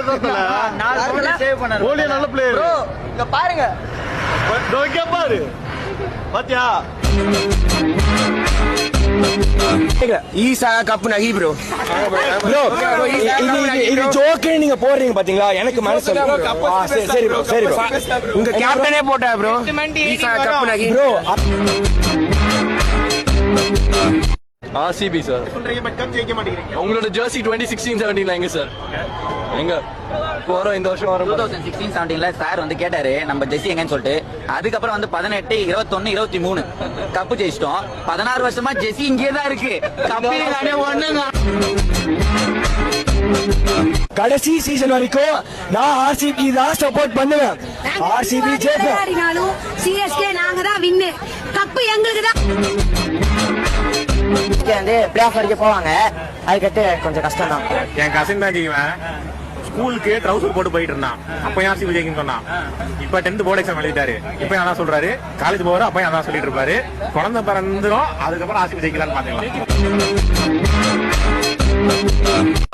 Player தான் தல. 4 கோல் save பண்ணாரு. கோலி நல்ல பிளேயர். ப்ரோ இங்க பாருங்க. டோக்கே பாரு. பாத்தியா? ஈசா கப் நகி ப்ரோ. ப்ரோ இது ஜோக்கே நீங்க போடுறீங்க பாத்தீங்களா? எனக்கு மனசு சரி ப்ரோ சரி ப்ரோ. உங்க கேப்டனே போட்டா ப்ரோ. ஈசா கப் நகி ப்ரோ. RCB sir. உங்களோட ஜெர்சி 2016-17 எங்க சார்? எங்க போறோம் இந்த வருஷம் வரும். 2016-17 சார் வந்து கேட்டாரு நம்ம ஜெர்சி எங்கன்னு சொல்லிட்டு. அதுக்கப்புறம் வந்து 18, 21, 23 கப்பு ஜெயிச்சிட்டோம். 16 வருஷமா ஜெர்சி இங்கே தான் இருக்கு. கடைசி சீசன் வரைக்கும் நான் ஆர்சிபி தான் சப்போர்ட் பண்ணுவேன். ஆர்சிபி ஜெயிக்கும். சிஎஸ்கே நாங்க தான் வின்னு. கப்பு எங்களுக்கு தான். வந்து பிளே ஆஃப் வரைக்கும் போவாங்க. அதுக்கடுத்து கொஞ்சம் கஷ்டம் தான். என் கசின் தான் ஜெயிக்குவேன். ஸ்கூலுக்கு ட்ரவுசர் போட்டு போயிட்டு இருந்தான். அப்ப ஆர்சிபி ஜெயிக்கும் சொன்னான். இப்ப 10th போர்டு எக்ஸாம் எழுதிட்டாரு. இப்ப அதான் சொல்றாரு. காலேஜ் போவாரு. அப்ப அதான் சொல்லிட்டு இருப்பாரு. குழந்தை பிறந்துரும். அதுக்கப்புறம் ஆர்சிபி ஜெயிக்கலாம்னு பாத்துக்கலாம்.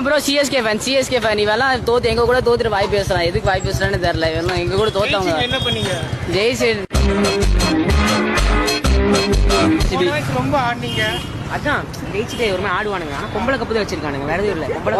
ப்ரோ சிஎஸ்கே ஃபேன் இவெல்லாம் தோத்து எங்க கூட தோத்துட்டு வாய் பேசுறான். எதுக்கு வாய் பேசுறான்னு தெரியல. இவெல்லாம் எங்க கூட தோத்தவங்க. என்ன பண்ணீங்க? ஜெயிச்சு ரொம்ப ஆடுனீங்க. அதான் ஜெயிச்சுட்டே ஒரு மாதிரி ஆடுவானுங்க. ஆனா பொம்பளை கப்பு தான் வச்சிருக்கானுங்க. வேற எதுவும் இல்ல. பொம்பளை